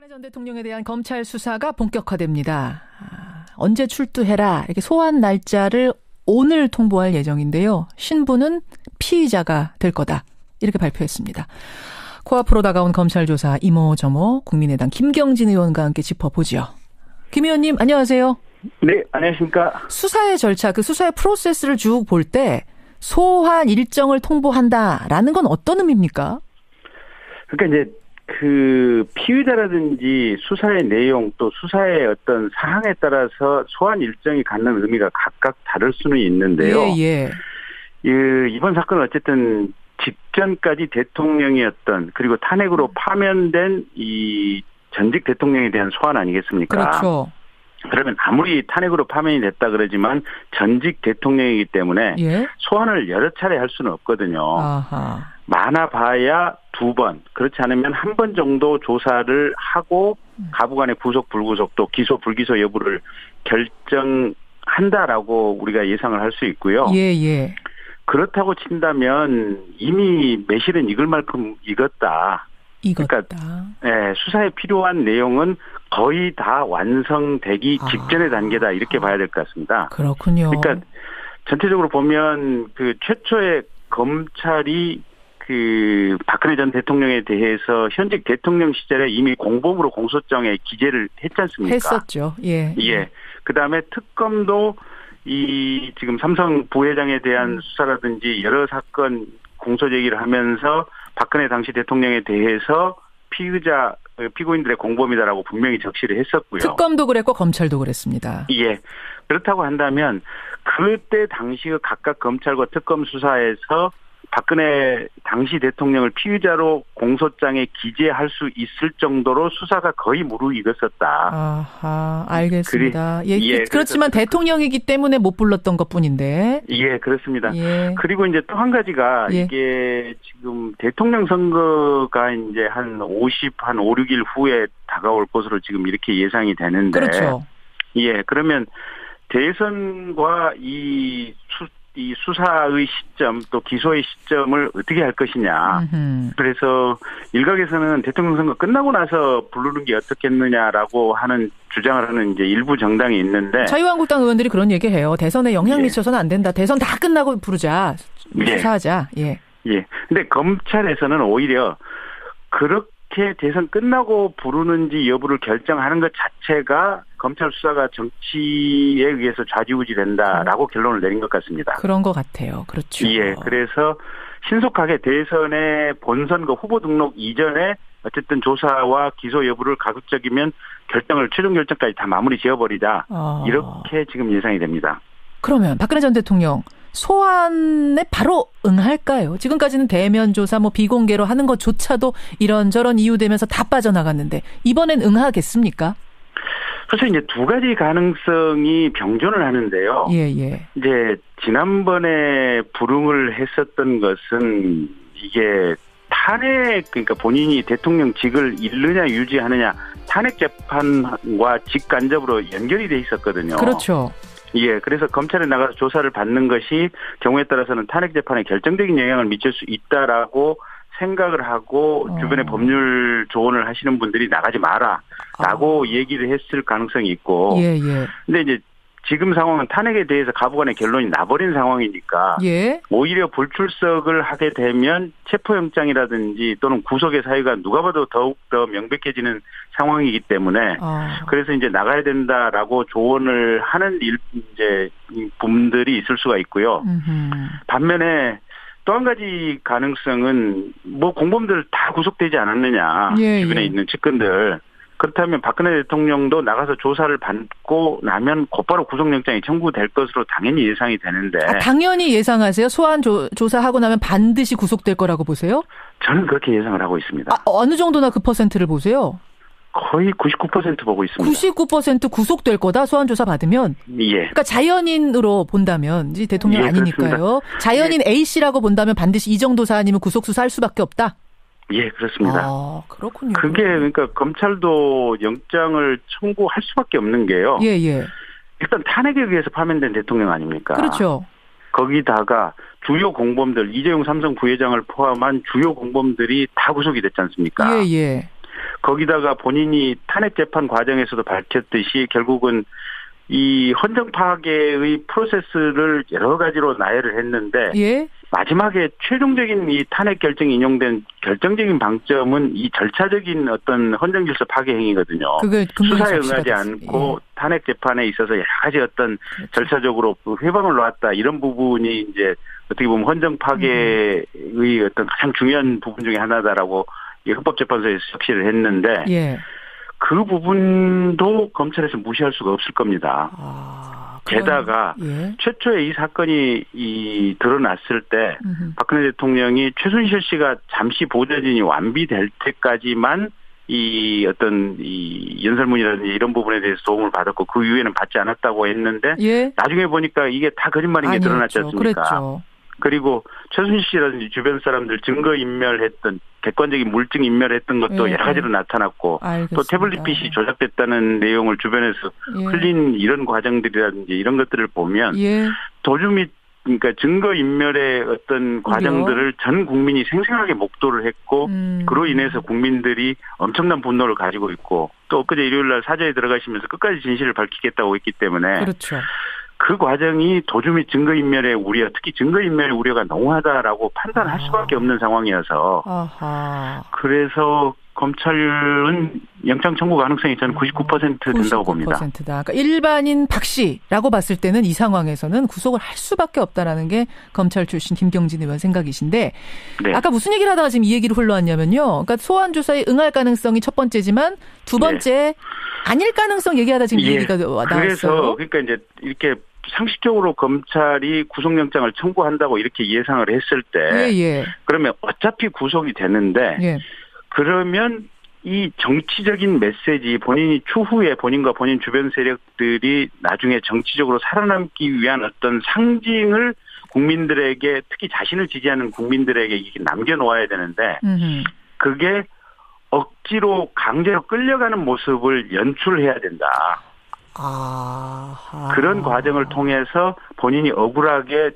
전 대통령에 대한 검찰 수사가 본격화됩니다. 언제 출두해라 이렇게 소환 날짜를 오늘 통보할 예정인데요. 신부는 피의자가 될 거다 이렇게 발표했습니다. 코앞으로 다가온 검찰 조사 이모저모 국민의당 김경진 의원과 함께 짚어보죠. 김 의원님 안녕하세요. 네, 안녕하십니까. 수사의 절차, 그 수사의 프로세스를 쭉 볼 때 소환 일정을 통보한다라는 건 어떤 의미입니까? 그러니까 이제 그 피의자라든지 수사의 내용 또 수사의 어떤 사항에 따라서 소환 일정이 갖는 의미가 각각 다를 수는 있는데요. 예. 이번 사건은 어쨌든 직전까지 대통령이었던 그리고 탄핵으로 파면된 이 전직 대통령에 대한 소환 아니겠습니까? 그렇죠. 그러면 아무리 탄핵으로 파면이 됐다 그러지만 전직 대통령이기 때문에 소환을 여러 차례 할 수는 없거든요. 아하. 많아봐야 2번, 그렇지 않으면 1번 정도 조사를 하고 가부간의 구속 불구속 또 기소 불기소 여부를 결정한다라고 우리가 예상을 할 수 있고요. 예. 그렇다고 친다면 이미 매실은 익을 만큼 익었다. 그러니까 수사에 필요한 내용은 거의 다 완성되기 직전의 단계다 이렇게 봐야 될 것 같습니다. 그렇군요. 그러니까 전체적으로 보면 그 최초의 검찰이 그 박근혜 전 대통령에 대해서 현직 대통령 시절에 이미 공범으로 공소장에 기재를 했지 않습니까? 했었죠. 예. 그다음에 특검도 이 지금 삼성 부회장에 대한 수사라든지 여러 사건 공소 제기를 하면서 박근혜 당시 대통령에 대해서 피고인들의 공범이다라고 분명히 적시를 했었고요. 특검도 그랬고 검찰도 그랬습니다. 예. 그렇다고 한다면 그때 당시 각각 검찰과 특검 수사에서 박근혜 당시 대통령을 피의자로 공소장에 기재할 수 있을 정도로 수사가 거의 무르익었었다. 아하, 알겠습니다. 그렇지만 대통령이기 때문에 못 불렀던 것뿐인데. 예, 그렇습니다. 그리고 이제 또 한 가지가 이게 지금 대통령 선거가 이제 한 5, 6일 후에 다가올 것으로 지금 이렇게 예상이 되는데. 그렇죠. 예, 그러면 대선과 이 수사의 시점 또 기소의 시점을 어떻게 할 것이냐. 그래서 일각에서는 대통령 선거 끝나고 나서 부르는 게 어떻겠느냐라고 하는 주장을 하는 이제 일부 정당이 있는데. 자유한국당 의원들이 그런 얘기해요. 대선에 영향 미쳐서는 안 된다. 대선 다 끝나고 부르자. 수사하자. 근데 검찰에서는 오히려 그렇게 대선 끝나고 부르는지 여부를 결정하는 것 자체가 검찰 수사가 정치에 의해서 좌지우지된다라고 결론을 내린 것 같습니다. 그런 것 같아요. 그렇죠. 그래서 신속하게 대선의 본선거 후보 등록 이전에 어쨌든 조사와 기소 여부를 가급적이면 최종 결정까지 다 마무리 지어버리자. 이렇게 지금 예상이 됩니다. 그러면 박근혜 전 대통령 소환에 바로 응할까요? 지금까지는 대면 조사 비공개로 하는 것조차도 이런저런 이유 되면서 다 빠져나갔는데 이번엔 응하겠습니까? 그래서 이제 두 가지 가능성이 병존을 하는데요. 이제 지난번에 불응을 했었던 것은 이게 탄핵, 그러니까 본인이 대통령직을 잃느냐 유지하느냐 탄핵 재판과 직간접으로 연결이 돼 있었거든요. 그렇죠. 그래서 검찰에 나가서 조사를 받는 것이 경우에 따라서는 탄핵 재판에 결정적인 영향을 미칠 수 있다라고 생각을 하고 주변에 법률 조언을 하시는 분들이 나가지 마라라고 얘기를 했을 가능성이 있고. 근데 이제 지금 상황은 탄핵에 대해서 가부간의 결론이 나버린 상황이니까 오히려 불출석을 하게 되면 체포영장이라든지 또는 구속의 사유가 누가 봐도 더욱 더 명백해지는 상황이기 때문에 그래서 이제 나가야 된다라고 조언을 하는 이제 분들이 있을 수가 있고요. 반면에 또 한 가지 가능성은 공범들 다 구속되지 않았느냐. 주변에 있는 측근들. 그렇다면 박근혜 대통령도 나가서 조사를 받고 나면 곧바로 구속영장이 청구될 것으로 당연히 예상이 되는데. 당연히 예상하세요? 소환 조사하고 나면 반드시 구속될 거라고 보세요? 저는 그렇게 예상을 하고 있습니다. 어느 정도나 그 퍼센트를 보세요? 거의 99% 보고 있습니다. 99% 구속될 거다 소환 조사 받으면. 그러니까 자연인으로 본다면 이제 대통령 아니니까요. 그렇습니다. 자연인 A씨라고 본다면 반드시 이 정도 사안이면 구속 수사할 수밖에 없다. 그렇습니다. 그렇군요. 그게 그러니까 검찰도 영장을 청구할 수밖에 없는 게요. 일단 탄핵에 의해서 파면된 대통령 아닙니까? 그렇죠. 거기다가 주요 공범들 이재용 삼성 부회장을 포함한 주요 공범들이 다 구속이 됐지 않습니까? 거기다가 본인이 탄핵 재판 과정에서도 밝혔듯이 결국은 이 헌정 파괴의 프로세스를 여러 가지로 나열을 했는데 예. 마지막에 최종적인 이 탄핵 결정이 인용된 결정적인 방점은 이 절차적인 어떤 헌정 질서 파괴 행위거든요. 수사에 응하지 않고 예. 탄핵 재판에 있어서 여러 가지 어떤 그렇죠. 절차적으로 회방을 놓았다 이런 부분이 이제 어떻게 보면 헌정 파괴의 어떤 가장 중요한 부분 중에 하나다라고 이 헌법재판소에서 적시를 했는데 예. 그 부분도 검찰에서 무시할 수가 없을 겁니다. 게다가 예. 최초에 이 사건이 드러났을 때 박근혜 대통령이 최순실 씨가 잠시 보좌진이 완비될 때까지만 이 어떤 이 연설문이라든지 이런 부분에 대해서 도움을 받았고 그 이후에는 받지 않았다고 했는데 예. 나중에 보니까 이게 다 거짓말인 게 드러났지 않습니까? 그랬죠. 그리고 최순실 씨라든지 주변 사람들 증거인멸했던 객관적인 물증 인멸했던 것도 예. 여러 가지로 나타났고 알겠습니다. 또 태블릿 PC 조작됐다는 내용을 주변에서 예. 흘린 이런 과정들이라든지 이런 것들을 보면 예. 도주 및 그러니까 증거인멸의 어떤 과정들을 전 국민이 생생하게 목도를 했고 그로 인해서 국민들이 엄청난 분노를 가지고 있고 또 엊그제 일요일 날 사저에 들어가시면서 끝까지 진실을 밝히겠다고 했기 때문에 그렇죠. 그 과정이 도주 및 증거인멸의 우려, 특히 증거인멸의 우려가 농후하다라고 판단할 수밖에 없는 상황이어서 아하. 그래서 검찰은 영장 청구 가능성이 저는 99% 된다고 봅니다. 99%다. 그러니까 일반인 박 씨라고 봤을 때는 이 상황에서는 구속을 할 수밖에 없다라는 게 검찰 출신 김경진 의원 생각이신데 네. 아까 무슨 얘기를 하다가 지금 이 얘기로 흘러왔냐면요. 그러니까 소환 조사에 응할 가능성이 첫 번째지만 두 번째 네. 아닐 가능성 얘기하다 지금 이 얘기가 나왔어요. 그래서 그러니까 이제 이렇게 상식적으로 검찰이 구속영장을 청구한다고 이렇게 예상을 했을 때 예. 그러면 어차피 구속이 되는데 예. 그러면 이 정치적인 메시지 본인이 추후에 본인과 본인 주변 세력들이 나중에 정치적으로 살아남기 위한 어떤 상징을 국민들에게 특히 자신을 지지하는 국민들에게 이렇게 남겨놓아야 되는데 그게 억지로 강제로 끌려가는 모습을 연출해야 된다. 그런 과정을 통해서 본인이 억울하게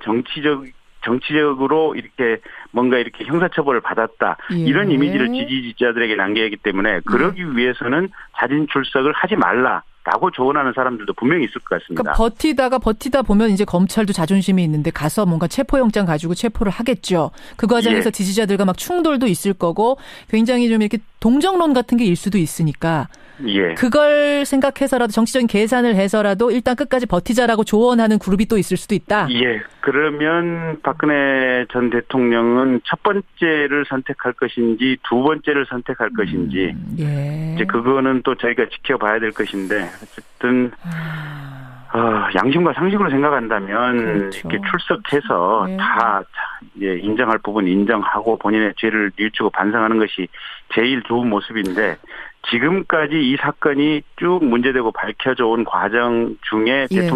정치적으로 이렇게 뭔가 이렇게 형사처벌을 받았다. 예. 이런 이미지를 지지자들에게 남겨야하기 때문에 그러기 위해서는 자진 출석을 하지 말라라고 조언하는 사람들도 분명히 있을 것 같습니다. 그러니까 버티다 보면 이제 검찰도 자존심이 있는데 가서 뭔가 체포영장 가지고 체포를 하겠죠. 그 과정에서 예. 지지자들과 막 충돌도 있을 거고 굉장히 좀 이렇게 동정론 같은 게 일 수도 있으니까 예. 그걸 생각해서라도 정치적인 계산을 해서라도 일단 끝까지 버티자라고 조언하는 그룹이 또 있을 수도 있다. 예. 그러면 박근혜 전 대통령은 첫 번째를 선택할 것인지 두 번째를 선택할 것인지 예. 이제 그거는 또 저희가 지켜봐야 될 것인데 어쨌든 양심과 상식으로 생각한다면 그렇죠. 이렇게 출석해서 예. 다 이제 인정할 부분 인정하고 본인의 죄를 뉘우치고 반성하는 것이 제일 좋은 모습인데 지금까지 이 사건이 쭉 문제되고 밝혀져 온 과정 중에 예.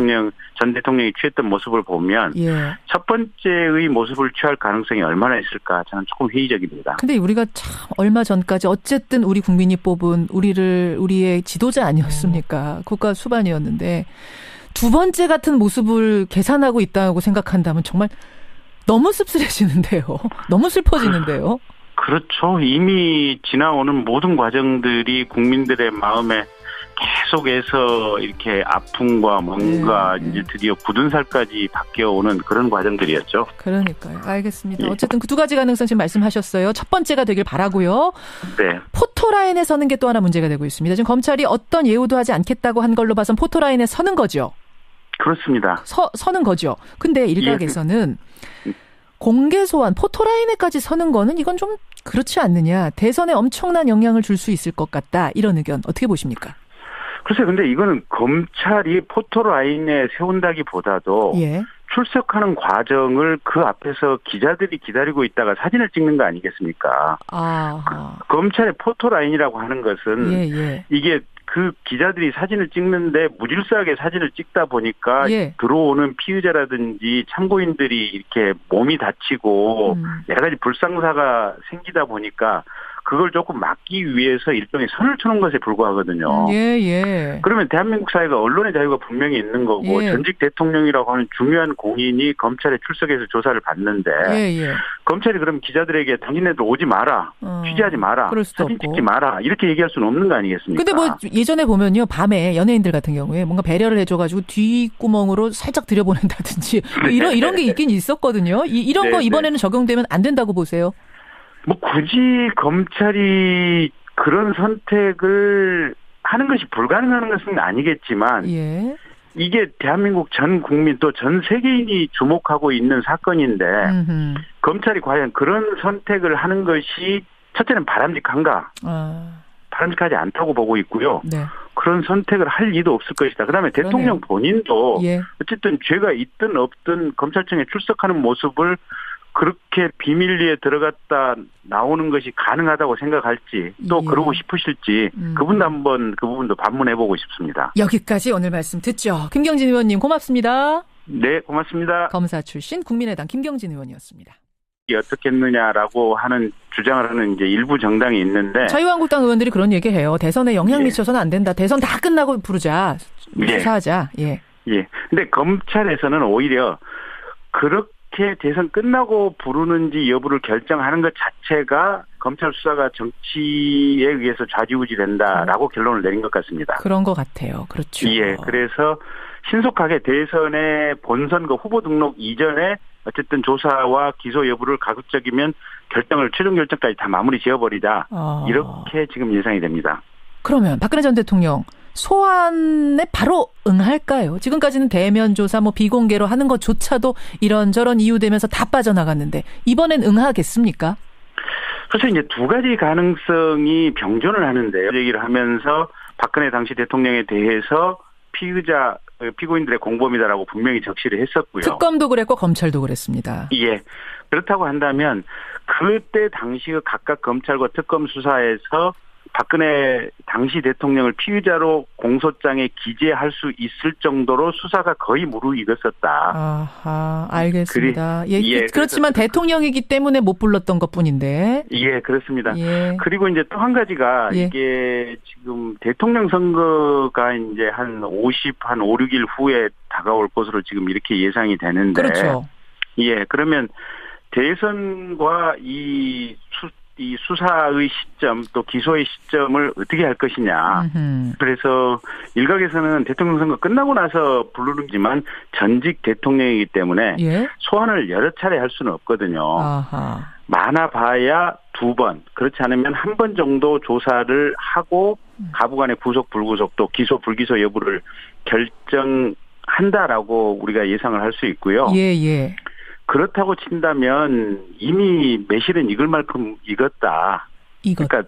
전 대통령이 취했던 모습을 보면 예. 첫 번째의 모습을 취할 가능성이 얼마나 있을까 저는 조금 회의적입니다. 근데 우리가 참 얼마 전까지 어쨌든 우리 국민이 뽑은 우리의 지도자 아니었습니까? 국가 수반이었는데 두 번째 같은 모습을 계산하고 있다고 생각한다면 정말 너무 씁쓸해지는데요. 너무 슬퍼지는데요. 그렇죠. 이미 지나오는 모든 과정들이 국민들의 마음에 계속해서 이렇게 아픔과 뭔가 이제 드디어 굳은 살까지 바뀌어오는 그런 과정들이었죠. 그러니까요. 알겠습니다. 어쨌든 그 두 가지 가능성 지금 말씀하셨어요. 첫 번째가 되길 바라고요. 네. 포토라인에 서는 게 또 하나 문제가 되고 있습니다. 지금 검찰이 어떤 예우도 하지 않겠다고 한 걸로 봐선 포토라인에 서는 거죠. 그렇습니다. 서는 거죠. 근데 일각에서는 공개 소환, 포토라인에까지 서는 거는 이건 좀 그렇지 않느냐. 대선에 엄청난 영향을 줄 수 있을 것 같다. 이런 의견 어떻게 보십니까? 글쎄요. 근데 이거는 검찰이 포토라인에 세운다기보다도 예. 출석하는 과정을 그 앞에서 기자들이 기다리고 있다가 사진을 찍는 거 아니겠습니까? 검찰의 포토라인이라고 하는 것은 이게 그 기자들이 사진을 찍는데 무질서하게 사진을 찍다 보니까 들어오는 피의자라든지 참고인들이 이렇게 몸이 다치고 여러 가지 불상사가 생기다 보니까 그걸 조금 막기 위해서 일종의 선을 쳐놓은 것에 불과하거든요. 예. 그러면 대한민국 사회가 언론의 자유가 분명히 있는 거고 예. 전직 대통령이라고 하는 중요한 공인이 검찰에 출석해서 조사를 받는데 검찰이 그럼 기자들에게 당신네들 오지 마라, 취재하지 마라, 사진 찍지 마라 이렇게 얘기할 수는 없는 거 아니겠습니까? 근데 뭐 예전에 보면요, 밤에 연예인들 같은 경우에 뭔가 배려를 해줘가지고 뒷구멍으로 살짝 들여보낸다든지 뭐 이런 게 있긴 있었거든요. 이런 거 이번에는 적용되면 안 된다고 보세요? 뭐 굳이 검찰이 그런 선택을 하는 것이 불가능한 것은 아니겠지만 이게 대한민국 전 국민 또 전 세계인이 주목하고 있는 사건인데 검찰이 과연 그런 선택을 하는 것이 첫째는 바람직한가? 바람직하지 않다고 보고 있고요. 그런 선택을 할 리도 없을 것이다. 그다음에 대통령 본인도 어쨌든 죄가 있든 없든 검찰청에 출석하는 모습을 그렇게 비밀리에 들어갔다 나오는 것이 가능하다고 생각할지 또 그러고 싶으실지 그분도 한번 그 부분도 반문해보고 싶습니다. 여기까지 오늘 말씀 듣죠. 김경진 의원님 고맙습니다. 네, 고맙습니다. 검사 출신 국민의당 김경진 의원이었습니다. 어떻게 했느냐라고 하는 주장을 하는 이제 일부 정당이 있는데 자유한국당 의원들이 그런 얘기해요. 대선에 영향 미쳐서는 안 된다. 대선 다 끝나고 부르자. 수사하자. 근데 검찰에서는 오히려 그렇게 대선 끝나고 부르는지 여부를 결정하는 것 자체가 검찰 수사가 정치에 의해서 좌지우지된다라고 결론을 내린 것 같습니다. 그런 것 같아요. 그렇죠. 그래서 신속하게 대선의 본선거 후보 등록 이전에 어쨌든 조사와 기소 여부를 가급적이면 최종 결정까지 다 마무리 지어버리자. 이렇게 지금 예상이 됩니다. 그러면 박근혜 전 대통령 소환에 바로 응할까요? 지금까지는 대면 조사 비공개로 하는 것조차도 이런저런 이유 되면서 다 빠져나갔는데 이번엔 응하겠습니까? 사실 이제 두 가지 가능성이 병존을 하는데요. 얘기를 하면서 박근혜 당시 대통령에 대해서 피고인들의 공범이다라고 분명히 적시를 했었고요. 특검도 그랬고 검찰도 그랬습니다. 그렇다고 한다면 그때 당시 각각 검찰과 특검 수사에서 박근혜 당시 대통령을 피의자로 공소장에 기재할 수 있을 정도로 수사가 거의 무르익었었다. 알겠습니다. 그렇지만 대통령이기 때문에 못 불렀던 것뿐인데. 그렇습니다. 그리고 이제 또 한 가지가 이게 지금 대통령 선거가 이제 한 5, 6일 후에 다가올 것으로 지금 이렇게 예상이 되는데. 그렇죠. 그러면 대선과 이 수사의 시점 또 기소의 시점을 어떻게 할 것이냐. 그래서 일각에서는 대통령 선거 끝나고 나서 부르는지만 전직 대통령이기 때문에 소환을 여러 차례 할 수는 없거든요. 많아봐야 2번, 그렇지 않으면 1번 정도 조사를 하고 가부간의 구속 불구속 또 기소 불기소 여부를 결정한다라고 우리가 예상을 할 수 있고요. 그렇다고 친다면 이미 매실은 익을 만큼 익었다. 그러니까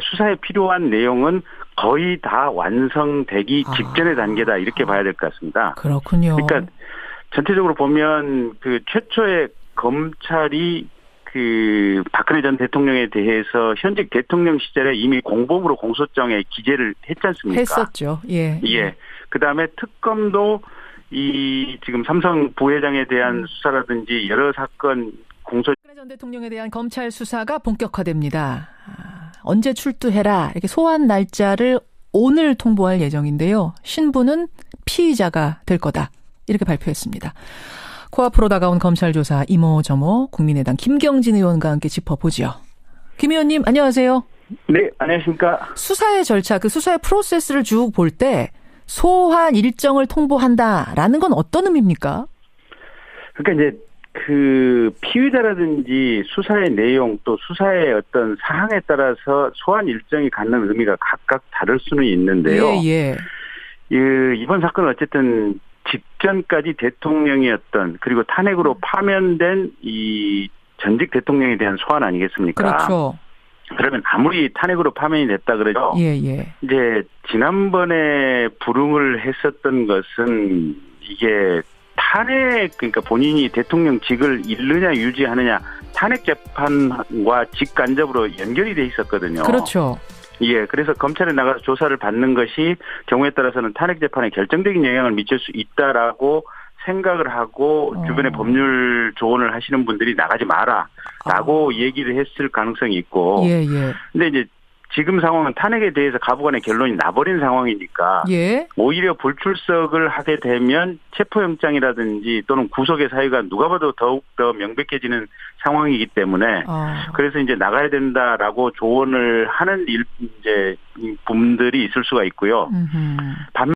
수사에 필요한 내용은 거의 다 완성되기 직전의 단계다 이렇게 봐야 될 것 같습니다. 그렇군요. 그러니까 전체적으로 보면 그 최초의 검찰이 그 박근혜 전 대통령에 대해서 현직 대통령 시절에 이미 공범으로 공소장에 기재를 했지 않습니까? 했었죠. 그다음에 특검도 지금 삼성 부회장에 대한 수사라든지 여러 사건 박근혜 전 대통령에 대한 검찰 수사가 본격화됩니다. 언제 출두해라 이렇게 소환 날짜를 오늘 통보할 예정인데요. 신부는 피의자가 될 거다 이렇게 발표했습니다. 코앞으로 다가온 검찰 조사 이모저모 국민의당 김경진 의원과 함께 짚어보죠. 김 의원님 안녕하세요. 네, 안녕하십니까. 수사의 절차, 그 수사의 프로세스를 쭉 볼 때 소환 일정을 통보한다라는 건 어떤 의미입니까? 그러니까 이제 그 피의자라든지 수사의 내용 또 수사의 어떤 사항에 따라서 소환 일정이 갖는 의미가 각각 다를 수는 있는데요. 이번 사건은 어쨌든 직전까지 대통령이었던 그리고 탄핵으로 파면된 이 전직 대통령에 대한 소환 아니겠습니까? 그렇죠. 그러면 아무리 탄핵으로 파면이 됐다 그래도 이제 지난번에 불응을 했었던 것은 이게 탄핵 그러니까 본인이 대통령직을 잃느냐 유지하느냐 탄핵 재판과 직간접으로 연결이 돼 있었거든요. 그렇죠. 그래서 검찰에 나가서 조사를 받는 것이 경우에 따라서는 탄핵 재판에 결정적인 영향을 미칠 수 있다라고 생각을 하고 주변에 법률 조언을 하시는 분들이 나가지 마라라고 얘기를 했을 가능성이 있고. 예, 예. 근데 이제 지금 상황은 탄핵에 대해서 가부간의 결론이 나버린 상황이니까 예. 오히려 불출석을 하게 되면 체포영장이라든지 또는 구속의 사유가 누가 봐도 더욱더 명백해지는 상황이기 때문에 그래서 이제 나가야 된다라고 조언을 하는 이제 분들이 있을 수가 있고요. 반면